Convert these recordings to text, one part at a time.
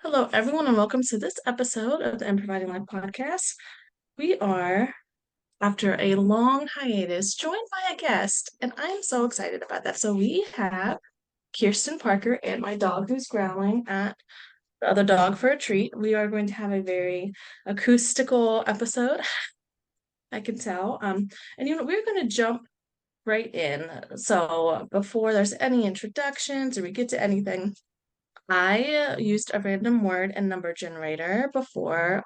Hello, everyone, and welcome to this episode of the Improviding Life Podcast. We are, after a long hiatus, joined by a guest, and I'm so excited about that. So we have Kirsten Parker and my dog who's growling at the other dog for a treat. We are going to have a very acoustical episode, I can tell. And we're going to jump right in. So before there's any introductions or we get to anything, I used a random word and number generator before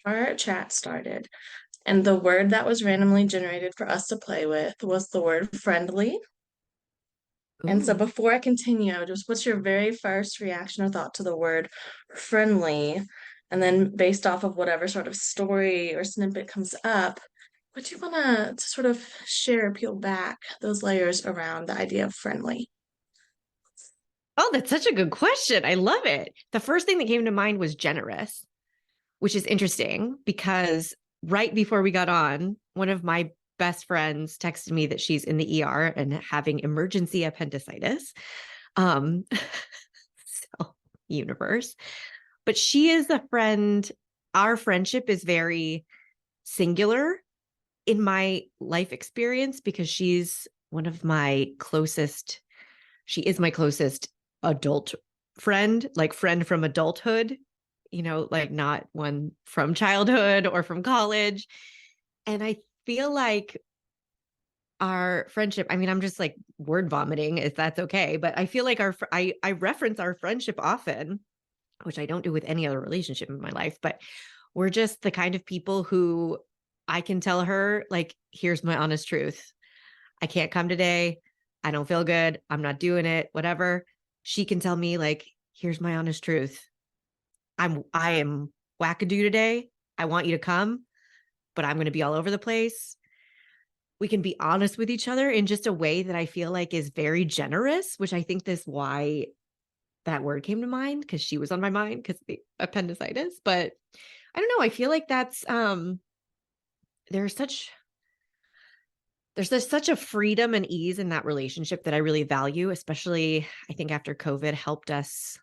our chat started. And the word that was randomly generated for us to play with was the word friendly. And so Ooh. before I continue, just what's your very first reaction or thought to the word friendly? And then based off of whatever sort of story or snippet comes up, what do you want to sort of share, peel back those layers around the idea of friendly? Oh, that's such a good question. I love it. The first thing that came to mind was generous, which is interesting because right before we got on, one of my best friends texted me that she's in the ER and having emergency appendicitis. Um, so universe. But she is a friend. Our friendship is very singular in my life experience because she's one of my closest, she is my closest adult friend, like friend from adulthood, like not one from childhood or from college. And I feel like our friendship, I mean, I'm just like word vomiting if that's okay, but I feel like I reference our friendship often, which I don't do with any other relationship in my life, but we're just the kind of people who I can tell her, like, here's my honest truth. I can't come today. I don't feel good. I'm not doing it, whatever. She can tell me, like, here's my honest truth. I am wackadoo today. I want you to come, but I'm going to be all over the place. We can be honest with each other in just a way that I feel like is very generous, which I think is why that word came to mind, because she was on my mind because of the appendicitis. But I don't know. I feel like that's there's such such a freedom and ease in that relationship that I really value, especially I think after COVID helped us,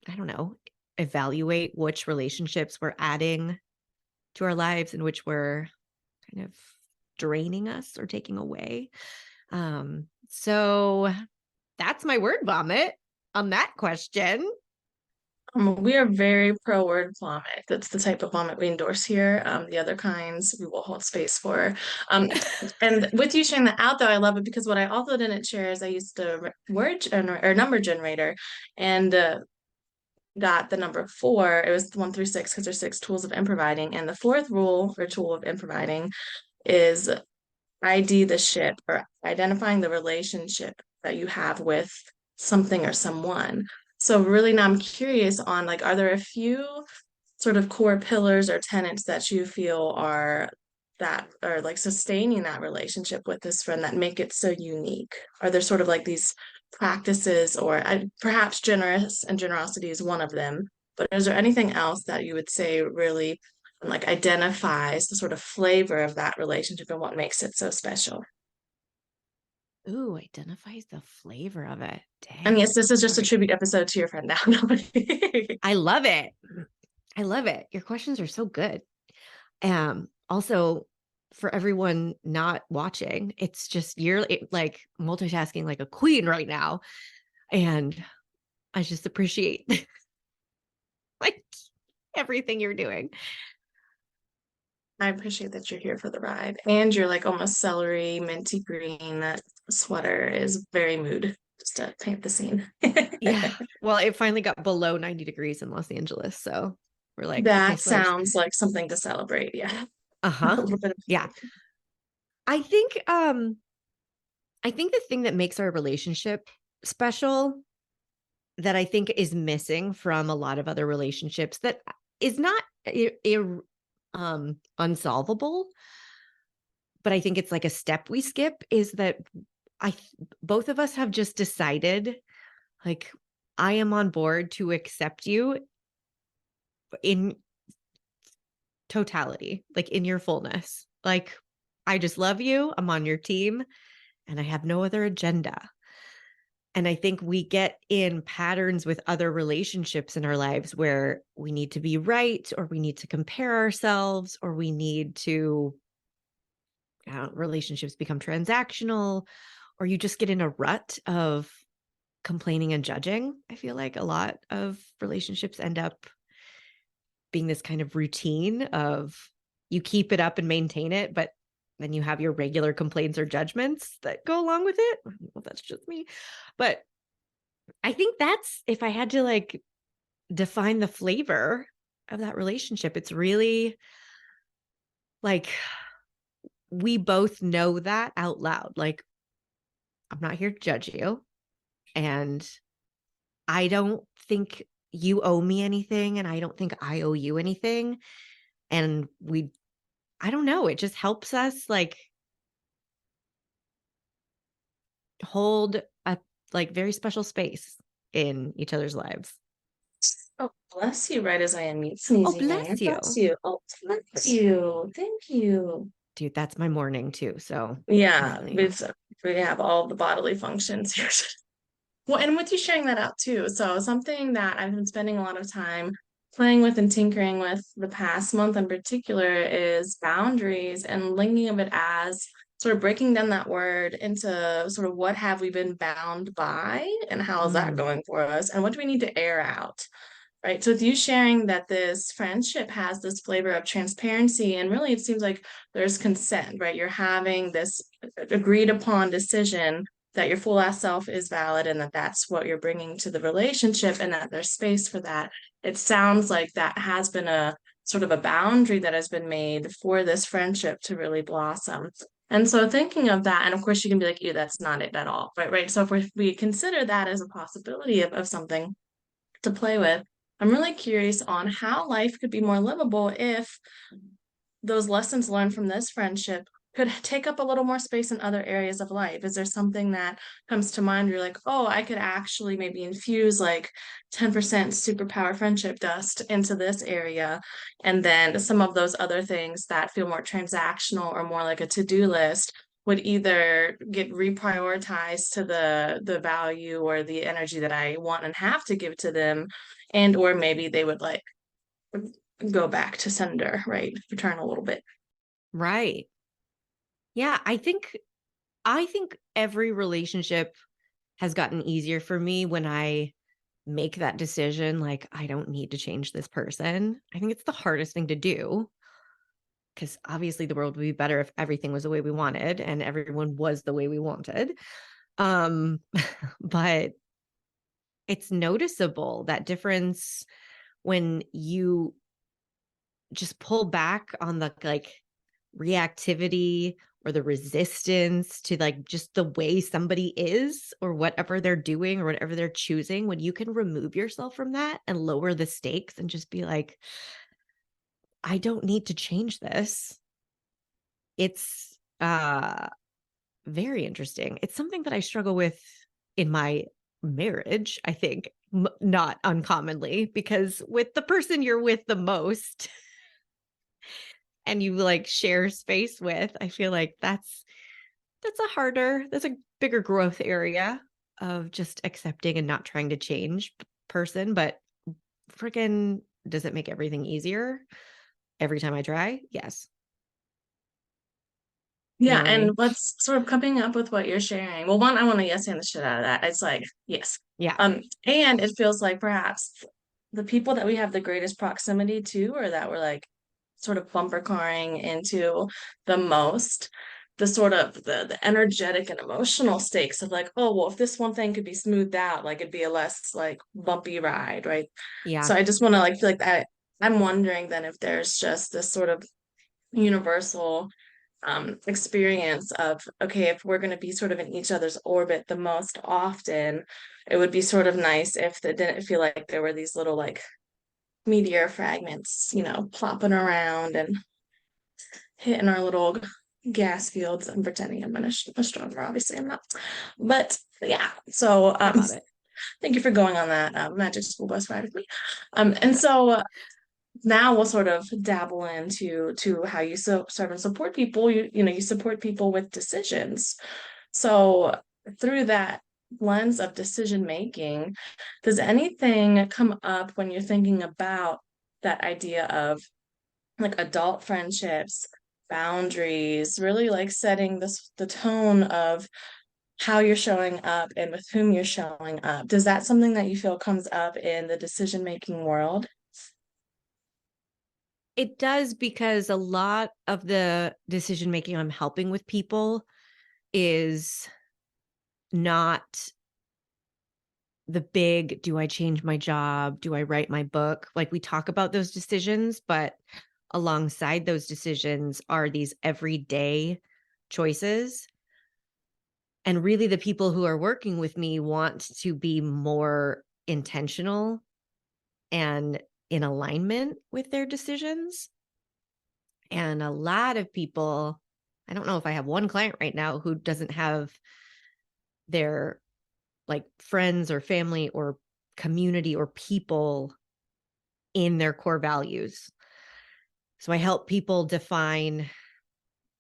I don't know, evaluate which relationships we're adding to our lives and which were kind of draining us or taking away. So that's my word vomit on that question. We are very pro word vomit. That's the type of vomit we endorse here. The other kinds we will hold space for. Um, and with you sharing that out, though, I love it because what I also didn't share is I used a or number generator and got the number four. It was 1 through 6 because there's 6 tools of improviding. And the fourth rule or tool of improviding is ID the ship or identifying the relationship that you have with something or someone. So really now I'm curious on like, are there a few sort of core pillars or tenets that you feel are that are like sustaining that relationship with this friend that make it so unique? Are there sort of like these practices or perhaps generous and generosity is one of them, but is there anything else that you would say really like identifies the sort of flavor of that relationship and what makes it so special? Ooh, identifies the flavor of it. And Dang. yes, this is All just a right. tribute episode to your friend now. I love it. I love it. Your questions are so good. Also, for everyone not watching, it's just you're like multitasking like a queen right now. And I just appreciate like everything you're doing. I appreciate that you're here for the ride. And you're like almost celery, minty green. That sweater is very mood, just to paint the scene. Yeah. Well, it finally got below 90 degrees in Los Angeles. So we're like, okay, That so sounds like something to celebrate. Yeah. A uh-huh. little bit of Yeah. I think I think the thing that makes our relationship special that I think is missing from a lot of other relationships that is not unsolvable, but I think it's like a step we skip is that I both of us have just decided like I am on board to accept you in totality, like in your fullness. Like I just love you, I'm on your team and I have no other agenda. And I think we get in patterns with other relationships in our lives where we need to be right, or we need to compare ourselves, or we need to, relationships become transactional, or you just get in a rut of complaining and judging. I feel like a lot of relationships end up being this kind of routine of you keep it up and maintain it, but then you have your regular complaints or judgments that go along with it. Well, that's just me. But I think that's, if I had to like define the flavor of that relationship, it's really like we both know that out loud. Like, I'm not here to judge you. And I don't think you owe me anything. And I don't think I owe you anything. And I don't know, it just helps us like hold a like very special space in each other's lives. Oh, bless you, right as I am Oh, sneezing there. bless you. Bless you. Oh, bless you. Thank you. Dude, that's my morning too. So Yeah, definitely. we have all the bodily functions here. Well, and with you sharing that out too. So something that I've been spending a lot of time playing with and tinkering with the past month in particular is boundaries and linking of it as sort of breaking down that word into sort of what have we been bound by and how is that Mm, going for us and what do we need to air out? Right. So with you sharing that this friendship has this flavor of transparency, and really it seems like there's consent, right? You're having this agreed upon decision that your full ass self is valid and that that's what you're bringing to the relationship and that there's space for that. It sounds like that has been a sort of a boundary that has been made for this friendship to really blossom. And so thinking of that, and of course you can be like, yeah, that's not it at all, right? Right. So if we consider that as a possibility of something to play with, I'm really curious on how life could be more livable if those lessons learned from this friendship could take up a little more space in other areas of life. Is there something that comes to mind where you're like, oh, I could actually maybe infuse like 10% superpower friendship dust into this area? And then some of those other things that feel more transactional or more like a to-do list would either get reprioritized to the value or the energy that I want and have to give to them, and or maybe they would like go back to sender, right? Return a little bit. right. Yeah, I think every relationship has gotten easier for me when I make that decision like I don't need to change this person. I think it's the hardest thing to do because obviously the world would be better if everything was the way we wanted and everyone was the way we wanted. Um but it's noticeable that difference when you just pull back on the like reactivity or the resistance to like just the way somebody is or whatever they're doing or whatever they're choosing, when you can remove yourself from that and lower the stakes and just be like, I don't need to change this. It's very interesting. It's something that I struggle with in my marriage, I think, not uncommonly, because with the person you're with the most and you like share space with, I feel like that's a bigger growth area of just accepting and not trying to change person. But freaking, does it make everything easier every time I try? Yes. You know Yeah, what I and mean? what's sort of coming up with what you're sharing. Well, one, I want to yes and the shit out of that. It's like, yes. Yeah. And it feels like perhaps the people that we have the greatest proximity to or that we're like sort of bumper carring into the most, the sort of the energetic and emotional stakes of like, oh, well, if this one thing could be smoothed out, like it'd be a less like bumpy ride, right? Yeah. So I just want to like feel like that. I'm wondering then if there's just this sort of universal experience of okay, if we're going to be sort of in each other's orbit the most often, it would be sort of nice if it didn't feel like there were these little like meteor fragments, plopping around and hitting our little gas fields. I'm pretending I'm an astronomer, obviously I'm not, but yeah. So I love it. thank you for going on that magic school bus ride with me. And so now we'll sort of dabble into how you serve and support people. You support people with decisions. So through that lens of decision making, does anything come up when you're thinking about that idea of like adult friendships, boundaries, really like setting the tone of how you're showing up and with whom you're showing up? Does that something that you feel comes up in the decision making world? It does, because a lot of the decision making I'm helping with people is not the big, do I change my job? Do I write my book? Like, we talk about those decisions, but alongside those decisions are these everyday choices. And really, the people who are working with me want to be more intentional and in alignment with their decisions. And a lot of people, I don't know if I have one client right now who doesn't have their like friends or family or community or people in their core values. So I help people define,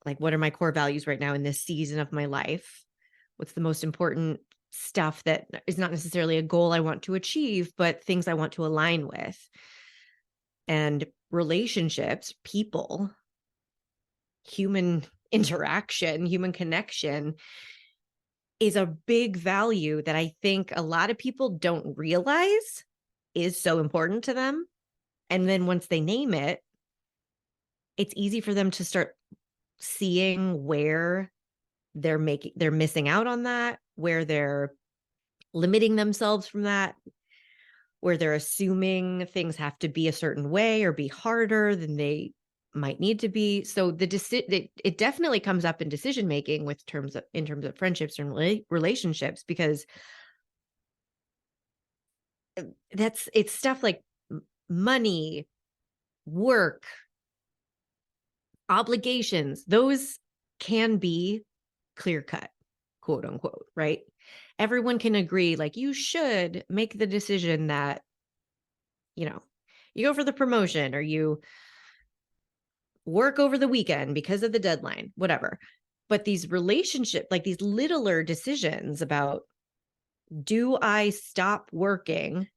like, what are my core values right now in this season of my life? What's the most important stuff that is not necessarily a goal I want to achieve, but things I want to align with? And relationships, people, human interaction, human connection is a big value that I think a lot of people don't realize is so important to them. And then once they name it, it's easy for them to start seeing where they're missing out on that, where they're limiting themselves from that, where they're assuming things have to be a certain way or be harder than they might need to be. So it definitely comes up in decision making in terms of friendships and relationships, because it's stuff like money, work, obligations. Those can be clear cut, quote unquote, right? Everyone can agree, like, you should make the decision that, you go for the promotion, or you work over the weekend because of the deadline, whatever. But these like these littler decisions about, do I stop working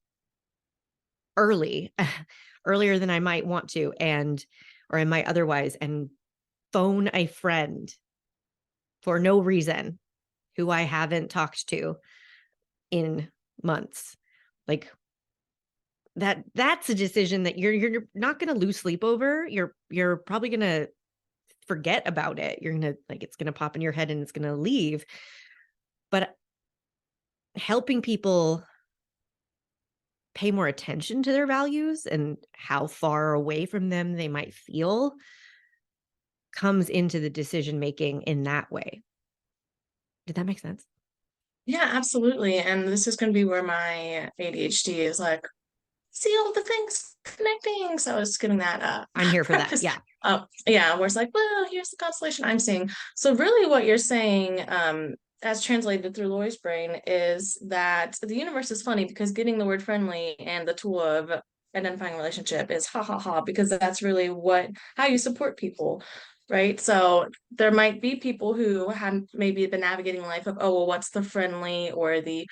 early, earlier than I might want to, or I might otherwise, and phone a friend for no reason who I haven't talked to in months. Like, that's a decision that you're not going to lose sleep over. You're probably going to forget about it. You're going to, like, it's going to pop in your head and it's going to leave. But helping people pay more attention to their values and how far away from them they might feel comes into the decision making in that way. Did that make sense? Yeah, absolutely. And this is going to be where my ADHD is like, see all the things connecting. So I was giving that I'm here for that. practice. Yeah. Yeah, where it's like, well, here's the constellation I'm seeing. So really what you're saying, as translated through Lori's brain, is that the universe is funny because getting the word friendly and the tool of identifying relationship is ha ha ha, because that's really how you support people. Right. So there might be people who have maybe been navigating life of, oh, well, what's the friendly or the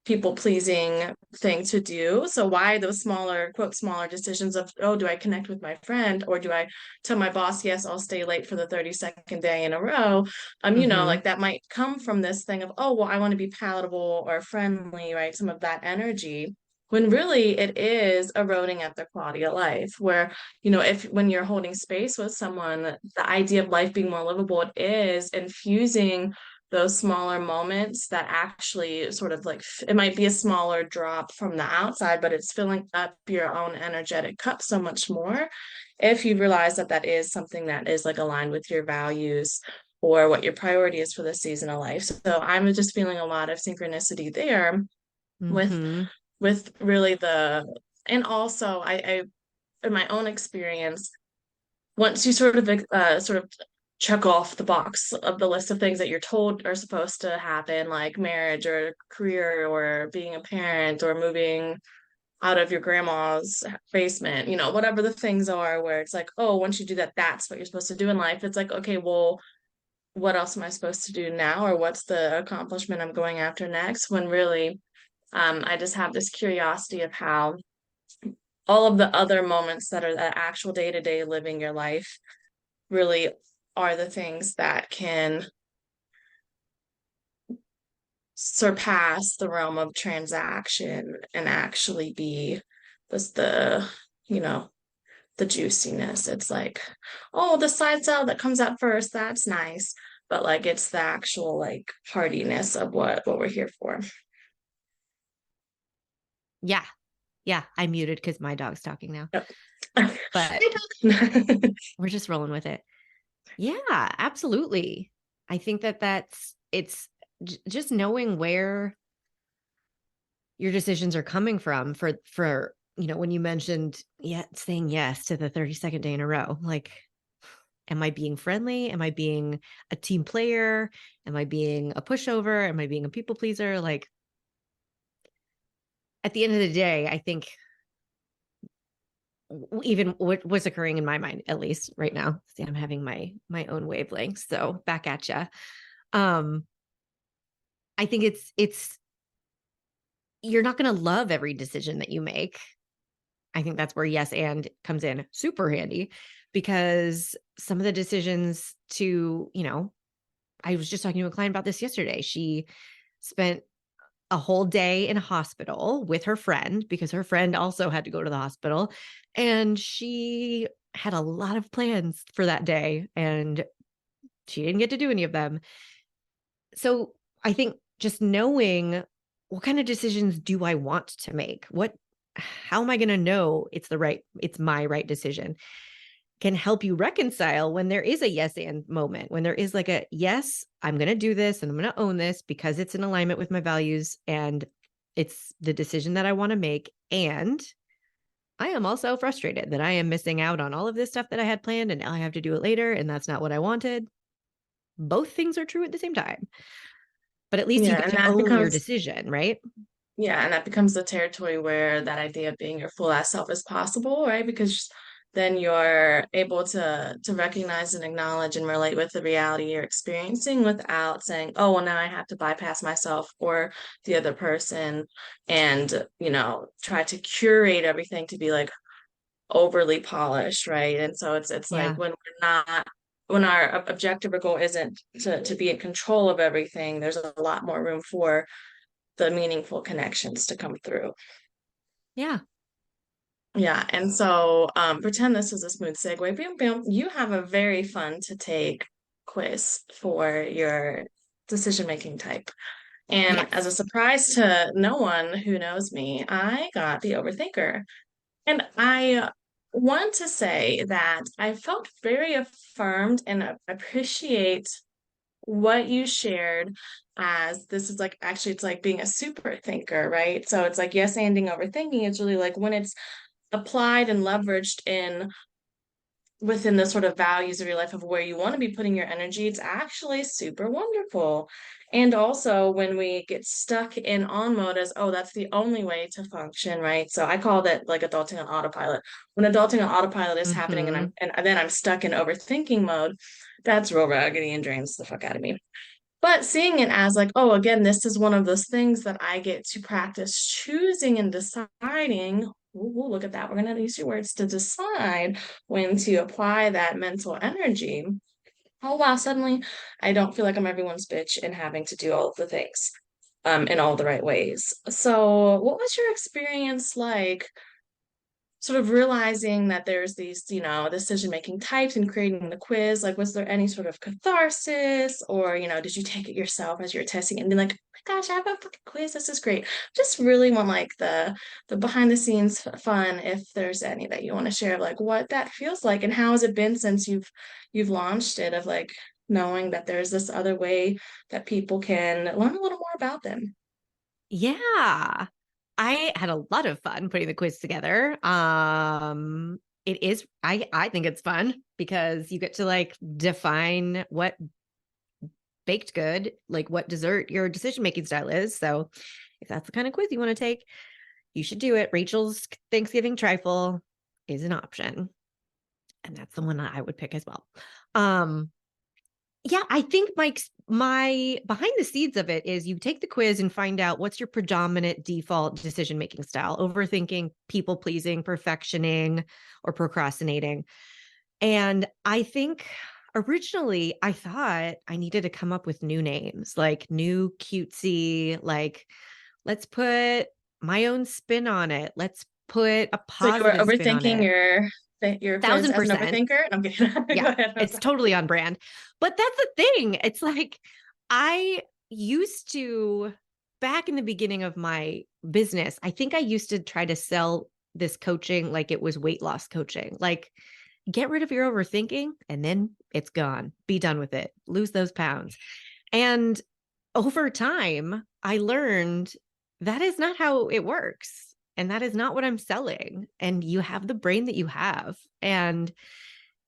people pleasing thing to do. So why those smaller, quote, smaller decisions of, oh, do I connect with my friend, or do I tell my boss, yes, I'll stay late for the 32nd day in a row? Mm-hmm. Like that might come from this thing of, oh, well, I want to be palatable or friendly, right? Some of that energy. When really it is eroding at their quality of life, where, if when you're holding space with someone, the idea of life being more livable, it is infusing those smaller moments that actually sort of like, it might be a smaller drop from the outside, but it's filling up your own energetic cup so much more if you realize that that is something that is like aligned with your values or what your priority is for the season of life. So I'm just feeling a lot of synchronicity there with Mm-hmm. really and also I in my own experience, once you sort of check off the box of the list of things that you're told are supposed to happen, like marriage or career or being a parent or moving out of your grandma's basement, whatever the things are, where it's like, oh, once you do that, that's what you're supposed to do in life. It's like, okay, well, what else am I supposed to do now, or what's the accomplishment I'm going after next, when really I just have this curiosity of how all of the other moments that are the actual day-to-day living your life really are the things that can surpass the realm of transaction and actually be just the, you know, the juiciness. It's like, oh, the side salad that comes out first, that's nice. But like it's the actual like heartiness of what we're here for. Yeah. Yeah. I muted because my dog's talking now, Yep. but we're just rolling with it. Yeah, absolutely. I think that it's just knowing where your decisions are coming from for, when you mentioned, yeah, saying yes to the 32nd day in a row, like, am I being friendly? Am I being a team player? Am I being a pushover? Am I being a people pleaser? Like, at the end of the day, I think even what's occurring in my mind, at least right now, see, I'm having my own wavelengths. So back at you. Um, I think it's you're not going to love every decision that you make. I think that's where yes and comes in super handy, because some of the decisions I was just talking to a client about this yesterday. She spent a whole day in a hospital with her friend because her friend also had to go to the hospital, and she had a lot of plans for that day and she didn't get to do any of them. So I think just knowing, what kind of decisions do I want to make? How am I going to know it's my right decision, can help you reconcile when there is a yes and moment, when there is like a yes, I'm going to do this and I'm going to own this because it's in alignment with my values and it's the decision that I want to make. And I am also frustrated that I am missing out on all of this stuff that I had planned and now I have to do it later. And that's not what I wanted. Both things are true at the same time, but at least you Yeah, get and to that own your becomes decision, right? yeah, and that becomes the territory where that idea of being your full ass self is possible, right? Because then you're able to recognize and acknowledge and relate with the reality you're experiencing without saying, oh, well, now I have to bypass myself or the other person and, try to curate everything to be like overly polished, right? And so it's like Yeah. when we're not when our objective or goal isn't to be in control of everything, there's a lot more room for the meaningful connections to come through. Yeah. Yeah, and so pretend this is a smooth segue. Boom, boom. You have a very fun to take quiz for your decision making type. And as a Yes. surprise to no one who knows me, I got the overthinker. And I want to say that I felt very affirmed and appreciate what you shared as this is like actually it's like being a super thinker, right? So it's like yes, anding overthinking is really like when it's applied and leveraged in within the sort of values of your life of where you want to be putting your energy, it's actually super wonderful. And also when we get stuck in on mode as, oh, that's the only way to function, right? So I call that like adulting on autopilot. When adulting on autopilot is happening and Mm-hmm. and then I'm stuck in overthinking mode, that's real raggedy and drains the fuck out of me. But seeing it as like, oh, again, this is one of those things that I get to practice choosing and deciding. Ooh, look at that. We're going to use your words to decide when to apply that mental energy. Oh, wow. Suddenly I don't feel like I'm everyone's bitch and having to do all of the things in all the right ways. So, what was your experience like sort of realizing that there's these, decision making types and creating the quiz? Like, was there any sort of catharsis, or, did you take it yourself as you're testing and be like, oh my gosh, I have a fucking quiz. This is great. Just really want like the behind the scenes fun, if there's any that you want to share, like what that feels like and how has it been since you've launched it, of like knowing that there's this other way that people can learn a little more about them. Yeah. I had a lot of fun putting the quiz together. It is I think it's fun because you get to like define what baked good, like what dessert your decision making style is. So if that's the kind of quiz you want to take, you should do it. Rachel's Thanksgiving trifle is an option. And that's the one that I would pick as well. Um Yeah, I think my behind the scenes of it is you take the quiz and find out what's your predominant default decision making style: overthinking, people pleasing, perfectioning, or procrastinating. And I think originally I thought I needed to come up with new names, like new cutesy, like let's put my own spin on it. Let's put a So you were positive spin on overthinking it. your quiz Thousand as an percent. overthinker? I'm kidding. Go Yeah, ahead. I'm it's sorry. totally on brand. But that's the thing. It's like I used to, back in the beginning of my business, I think I used to try to sell this coaching like it was weight loss coaching. Like, get rid of your overthinking and then it's gone. Be done with it. Lose those pounds. And over time, I learned that is not how it works. And that is not what I'm selling. And you have the brain that you have. And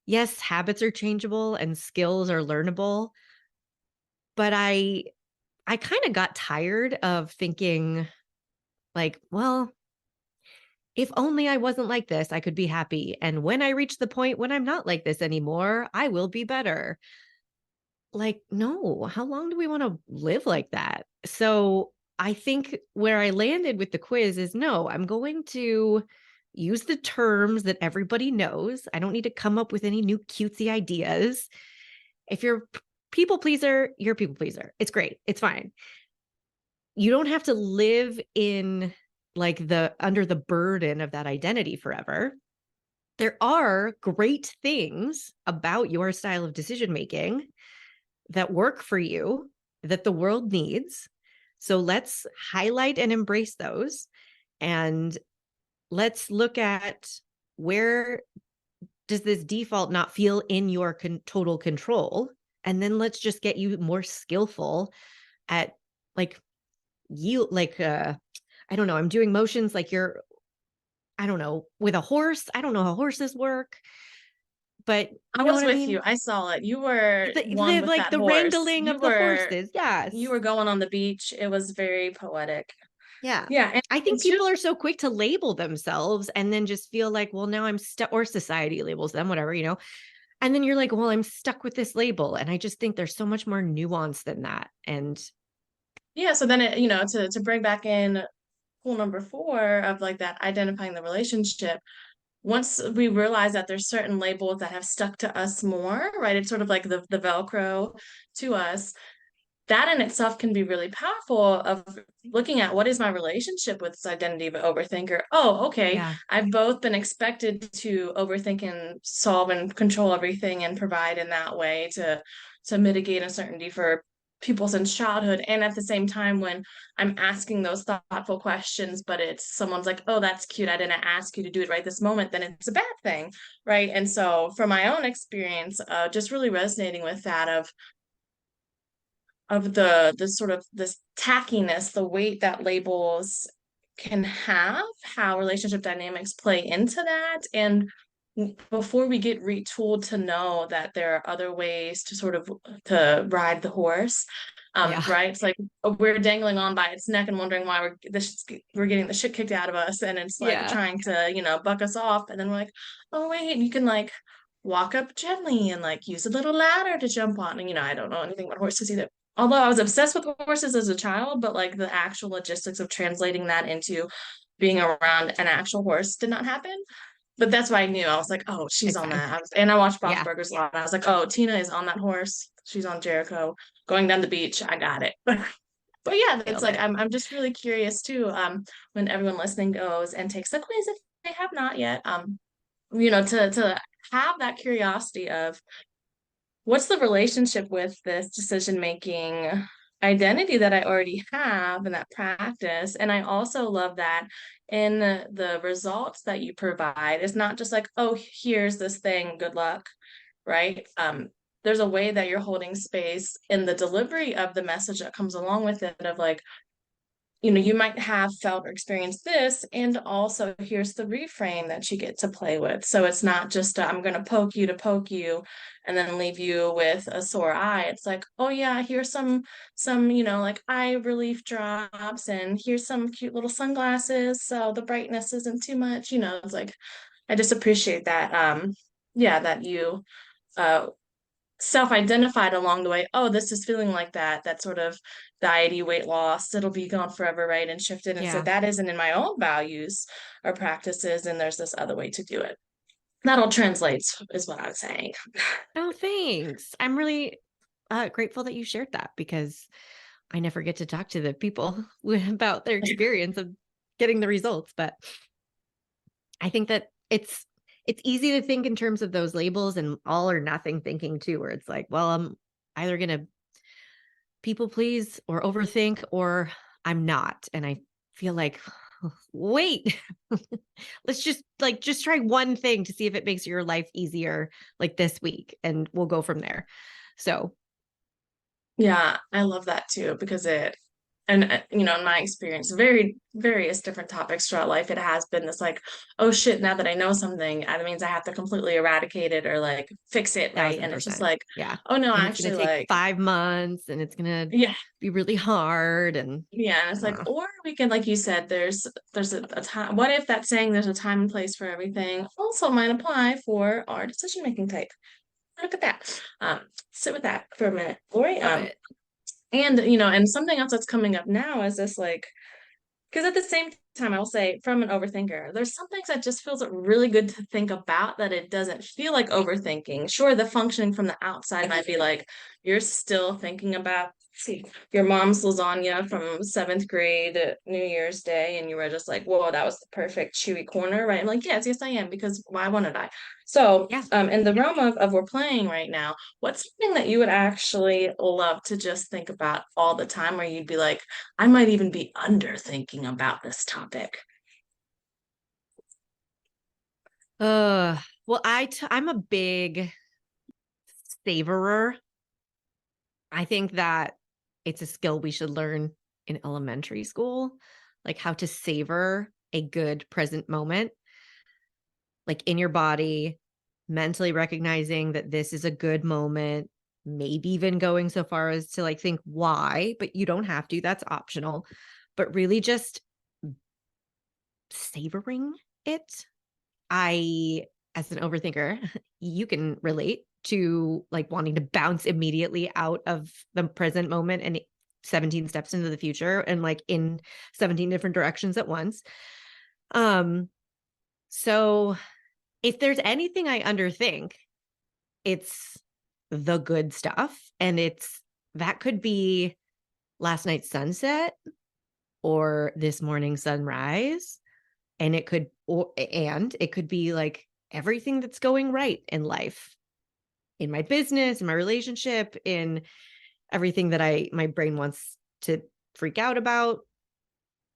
yes, habits are changeable and skills are learnable, but I kind of got tired of thinking like, well, if only I wasn't like this, I could be happy. And when I reach the point when I'm not like this anymore, I will be better. Like, no, how long do we want to live like that? So I think where I landed with the quiz is no, I'm going to use the terms that everybody knows. I don't need to come up with any new cutesy ideas. If you're a people pleaser, you're a people pleaser. It's great. It's fine. You don't have to live in like the under the burden of that identity forever. There are great things about your style of decision making that work for you that the world needs. So let's highlight and embrace those. And let's look at where does this default not feel in your total control? And then let's just get you more skillful at like I don't know, I'm doing motions like you're, I don't know, with a horse. I don't know how horses work, but I you know was what I with mean? you. I saw it. You were one The with like that the horse. wrangling of the horses. You Yes. were going on the beach. It was very poetic. Yeah. Yeah, and I think it's just people are so quick to label themselves and then just feel like, well, now I'm stuck, or society labels them, whatever, you know. And then you're like, well, I'm stuck with this label. And I just think there's so much more nuance than that. And yeah, so then to bring back in tool number four of like that identifying the relationship, once we realize that there's certain labels that have stuck to us more, right? It's sort of like the Velcro to us. That in itself can be really powerful of looking at what is my relationship with this identity of an overthinker. Oh, okay. yeah, I've both been expected to overthink and solve and control everything and provide in that way to mitigate uncertainty for people since childhood. And at the same time, when I'm asking those thoughtful questions, but it's someone's like, oh, that's cute. I didn't ask you to do it right this moment, then it's a bad thing. Right. And so from my own experience, just really resonating with that of the sort of this tackiness, the weight that labels can have, how relationship dynamics play into that. And before we get retooled to know that there are other ways to sort of to ride the horse, yeah, right? It's like we're dangling on by its neck and wondering why we're getting the shit kicked out of us, and it's like yeah, trying to buck us off, and then we're like, oh wait, you can like walk up gently and like use a little ladder to jump on. And I don't know anything about horses either. Although I was obsessed with horses as a child, but like the actual logistics of translating that into being around an actual horse did not happen. But that's why I knew. I was like, oh, she's it's on fine. that. And I watched Bob's Yeah, Burgers a lot. I was like, oh, Tina is on that horse. She's on Jericho going down the beach. I got it. But yeah, it's nailed like it. I'm just really curious too. When everyone listening goes and takes the quiz if they have not yet, to have that curiosity of what's the relationship with this decision making identity that I already have in that practice. And I also love that in the results that you provide, it's not just like, oh, here's this thing, good luck, right? There's a way that you're holding space in the delivery of the message that comes along with it of like, you might have felt or experienced this, and also here's the reframe that you get to play with. So it's not just I'm going to poke you and then leave you with a sore eye. It's like, oh yeah, here's some like eye relief drops, and here's some cute little sunglasses so the brightness isn't too much. It's like I just appreciate that yeah, that you uh self-identified along the way, oh, this is feeling like that sort of diety, weight loss, it'll be gone forever, right? And shifted and said Yeah. that isn't in my own values or practices, and there's this other way to do it. That all translates, is what I'm saying. Oh, thanks. I'm really grateful that you shared that because I never get to talk to the people about their experience of getting the results. But I think that it's easy to think in terms of those labels and all or nothing thinking too, where it's like, well, I'm either gonna people please or overthink or I'm not. And I feel like, wait, let's just try one thing to see if it makes your life easier like this week and we'll go from there. So Yeah, I love that too because and you know, in my experience, very various different topics throughout life, it has been this like, oh shit, now that I know something, that means I have to completely eradicate it or like fix it, right? And it's just 1,000%. like, Yeah. oh no, And it's going actually, to take like, 5 months and it's going to yeah, be really hard. And yeah, and it's like, uh, or we can, like you said, there's a time. What if that saying there's a time and place for everything also might apply for our decision making type? Look at that. Sit with that for a minute, Lori. love it. And you know, and something else that's coming up now is this like, because at the same time, I'll say from an overthinker, there's some things that just feels really good to think about that it doesn't feel like overthinking. Sure, the functioning from the outside might be like you're still thinking about, see, your mom's lasagna from seventh grade at New Year's Day, and you were just like, whoa, that was the perfect chewy corner, right? I'm like, yes, yes, I am, because why wouldn't I? So, Yeah. in the realm of we're playing right now, what's something that you would actually love to just think about all the time, where you'd be like, I might even be underthinking about this topic. Uh, well, I'm a big savorer. I think that it's a skill we should learn in elementary school, like how to savor a good present moment, like in your body, mentally recognizing that this is a good moment, maybe even going so far as to like think why, but you don't have to, that's optional, but really just savoring it. I, as an overthinker, you can relate to like wanting to bounce immediately out of the present moment and 17 steps into the future and like in 17 different directions at once. Um, so if there's anything I underthink, it's the good stuff. And it's that could be last night's sunset or this morning's sunrise. And it could be like everything that's going right in life, in my business, in my relationship, in everything that my brain wants to freak out about.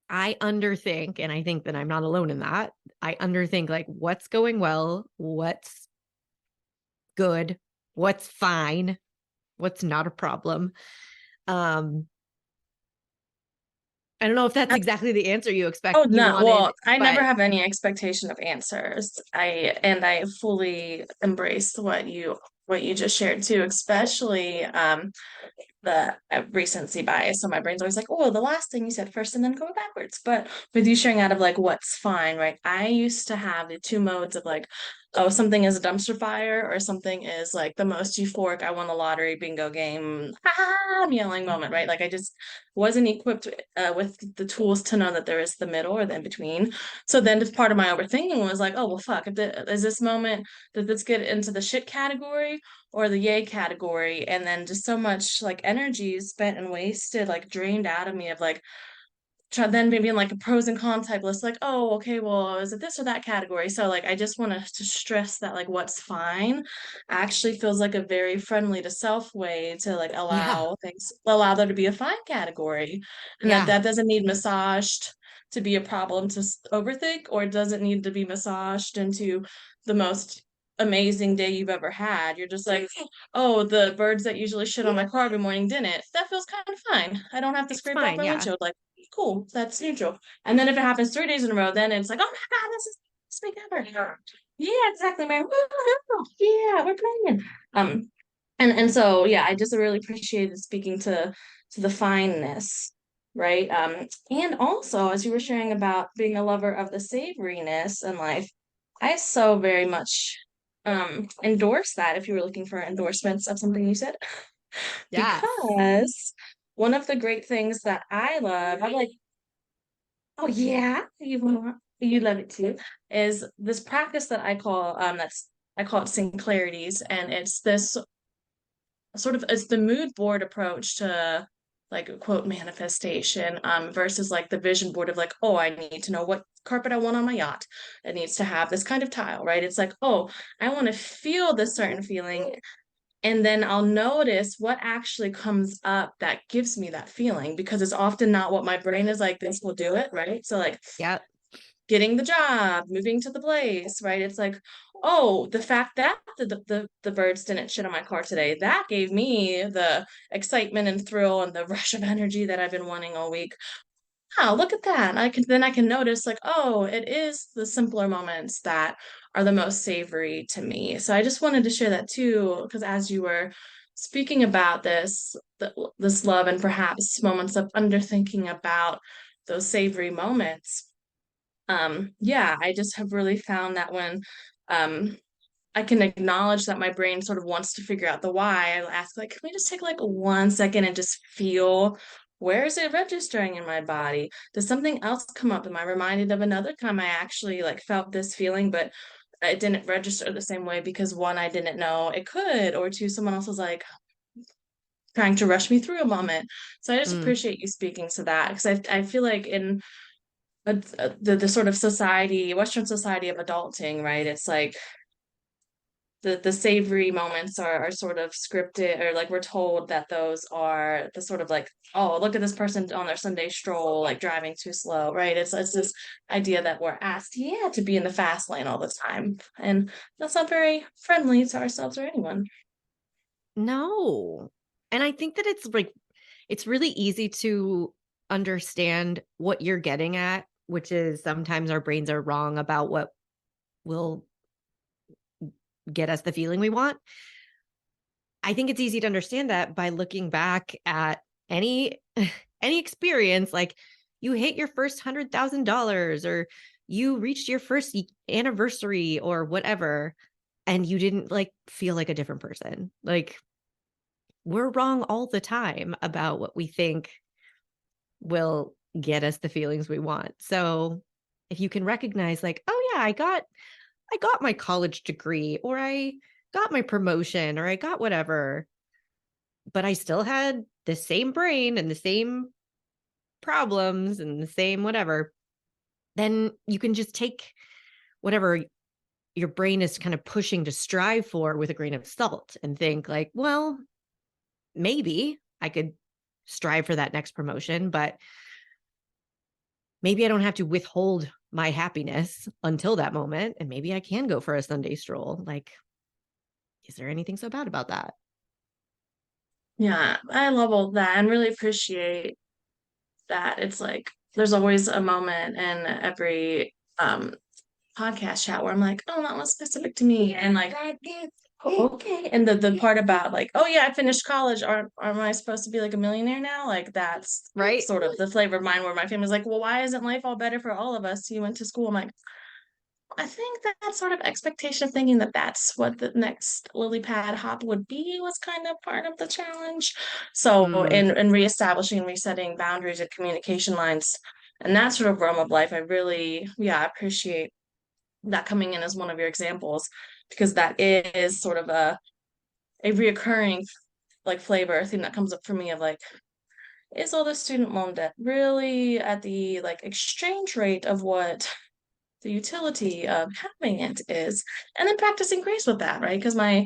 I underthink, and I think that I'm not alone in that. I underthink like what's going well, what's good, what's fine, what's not a problem. Um, I don't know if that's exactly the answer Oh, you no. wanted, Well, I never but have any expectation of answers. I fully embrace what you just shared too, especially the recency bias. So my brain's always like, oh, the last thing you said first and then go backwards. But with you sharing out of like what's fine, right? I used to have the two modes of like, oh, something is a dumpster fire or something is like the most euphoric, I won the lottery bingo game, I'm yelling moment, right? Like I just wasn't equipped with the tools to know that there is the middle or the in between. So then just part of my overthinking was like, oh, well, fuck, is this moment, did this get into the shit category or the yay category? And then just so much like energy spent and wasted, like drained out of me of like, try then maybe in like a pros and cons type list, like, oh, okay, well, is it this or that category? So like I just want to stress that like what's fine actually feels like a very friendly to self way to like yeah, allow there to be a fine category. And that yeah, that doesn't need massaged to be a problem to overthink, or it doesn't need to be massaged into the most amazing day you've ever had. You're just like, oh, the birds that usually shit on my car every morning didn't. That feels kind of fine. I don't have to it's scrape off fine. my Yeah, windshield. Like, cool, that's neutral. And then if it happens 3 days in a row, then it's like, oh my God, this is the best week ever. Yeah, exactly, man. Woo-hoo. Yeah, we're playing. And so yeah, I just really appreciated speaking to the fineness, right? And also as you were sharing about being a lover of the savoriness in life, I so very much endorse that if you were looking for endorsements of something you said. Yes. Because one of the great things that I love, I'm like, oh yeah, you love it too, is this practice that I call it Synclarities, and it's this sort of it's the mood board approach to like quote manifestation versus like the vision board of like, oh, I need to know what carpet I want on my yacht. It needs to have this kind of tile, right? It's like, oh, I want to feel this certain feeling, and then I'll notice what actually comes up that gives me that feeling, because it's often not what my brain is like, this will do it, right? So like Yep. getting the job, moving to the place, right? It's like, oh, the fact that the birds didn't shit on my car today, that gave me the excitement and thrill and the rush of energy that I've been wanting all week. Wow, look at that. I can notice like, oh, it is the simpler moments that are the most savory to me. So I just wanted to share that too, because as you were speaking about this love and perhaps moments of underthinking about those savory moments, yeah, I just have really found that when um I can acknowledge that my brain sort of wants to figure out the why, I'll ask like, can we just take like 1 second and just feel, where is it registering in my body? Does something else come up? Am I reminded of another time I actually like felt this feeling, but it didn't register the same way because one, I didn't know it could, or two, someone else was like trying to rush me through a moment. So I just Mm. appreciate you speaking to that, because I feel like in the sort of society, Western society of adulting, right? It's like the savory moments are sort of scripted, or like we're told that those are the sort of like, oh, look at this person on their Sunday stroll, like driving too slow, right? It's this idea that we're asked, yeah, to be in the fast lane all the time. And that's not very friendly to ourselves or anyone. No. And I think that it's like, it's really easy to understand what you're getting at, which is sometimes our brains are wrong about what will get us the feeling we want. I think it's easy to understand that by looking back at any any experience, like you hit your first $100,000 or you reached your first anniversary or whatever, and you didn't like feel like a different person. Like we're wrong all the time about what we think will get us the feelings we want. So if you can recognize like, oh yeah, I got my college degree, or I got my promotion, or I got whatever, but I still had the same brain and the same problems and the same whatever, then you can just take whatever your brain is kind of pushing to strive for with a grain of salt and think like, well, maybe I could strive for that next promotion, but maybe I don't have to withhold my happiness until that moment. And maybe I can go for a Sunday stroll. Like, is there anything so bad about that? Yeah, I love all that and really appreciate that. It's like there's always a moment in every podcast chat where I'm like, oh, that was specific to me. And like, okay. And the part about like, oh yeah, I finished college. Am I supposed to be like a millionaire now? Like that's Right. sort of the flavor of mine, where my family's like, well, why isn't life all better for all of us? You went to school. I'm like, I think that sort of expectation of thinking that that's what the next lily pad hop would be was kind of part of the challenge. So Mm. in reestablishing and resetting boundaries and communication lines and that sort of realm of life, I really, yeah, I appreciate that coming in as one of your examples, because that is sort of a reoccurring like flavor theme that comes up for me of like, is all the student loan debt really at the like exchange rate of what the utility of having it is, and then practicing grace with that, right? Because my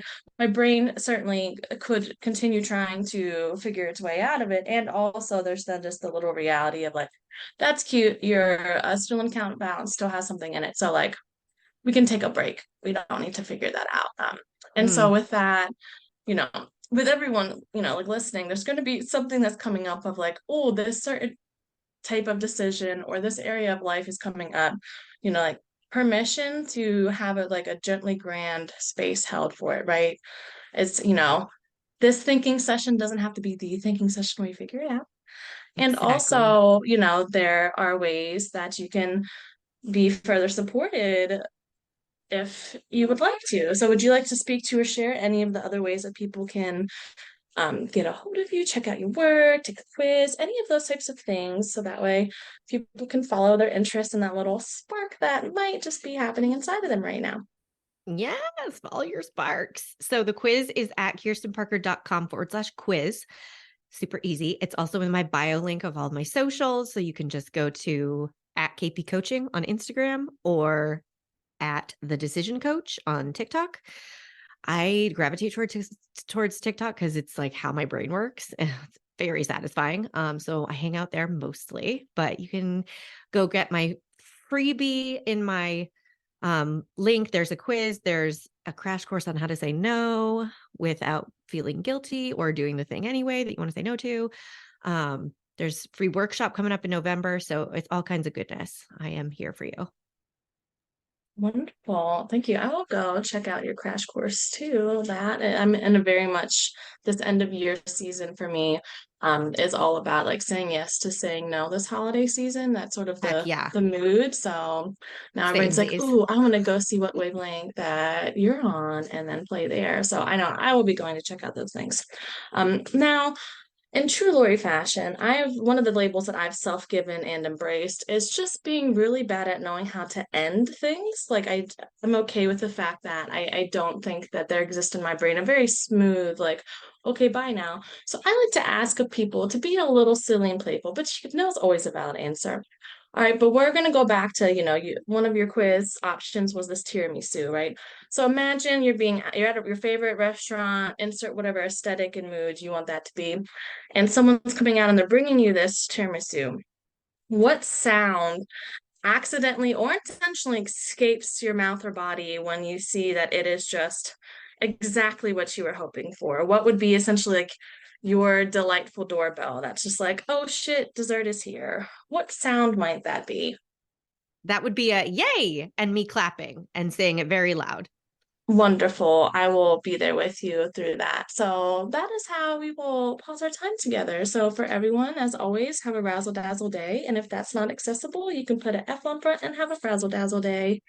brain certainly could continue trying to figure its way out of it, and also there's then just the little reality of like, that's cute, your student account balance still has something in it, so like we can take a break, we don't need to figure that out. And so Mm. with that, you know, with everyone, like listening, there's going to be something that's coming up of like, oh, this certain type of decision or this area of life is coming up, like permission to have it like a gently grand space held for it, right? It's, this thinking session doesn't have to be the thinking session where you figure it out. And Exactly. also, there are ways that you can be further supported if you would like to. So would you like to speak to or share any of the other ways that people can get a hold of you, check out your work, take a quiz, any of those types of things. So that way people can follow their interest in that little spark that might just be happening inside of them right now. Yes, follow your sparks. So the quiz is at kirstenparker.com/quiz. Super easy. It's also in my bio link of all my socials. So you can just go to at KP Coaching on Instagram or at The Decision Coach on TikTok. I gravitate towards TikTok because it's like how my brain works. It's very satisfying. So I hang out there mostly, but you can go get my freebie in my link. There's a quiz, there's a crash course on how to say no without feeling guilty or doing the thing anyway that you want to say no to. There's free workshop coming up in November. So it's all kinds of goodness. I am here for you. Wonderful. Thank you. I will go check out your crash course too. That I'm in a very much this end of year season for me is all about like saying yes to saying no this holiday season. That's sort of Heck yeah. the mood. So now everybody's like, Samesies. ooh, I want to go see what wavelength that you're on and then play there. So I know I will be going to check out those things. Now in true Lori fashion, I've one of the labels that I've self-given and embraced is just being really bad at knowing how to end things. Like I'm okay with the fact that I don't think that there exists in my brain a very smooth, like, okay, bye now. So I like to ask of people to be a little silly and playful, but you know it's always a valid answer. All right, but we're gonna go back to, one of your quiz options was this tiramisu, right? So imagine you're at your favorite restaurant, insert whatever aesthetic and mood you want that to be, and someone's coming out and they're bringing you this tiramisu. What sound accidentally or intentionally escapes your mouth or body when you see that it is just exactly what you were hoping for? What would be essentially like your delightful doorbell that's just like, oh shit, dessert is here? What sound might that be? That would be a yay and me clapping and saying it very loud. Wonderful. I will be there with you through that. So that is how we will pause our time together. So for everyone, as always, have a razzle dazzle day. And if that's not accessible, you can put an F on front and have a frazzle dazzle day.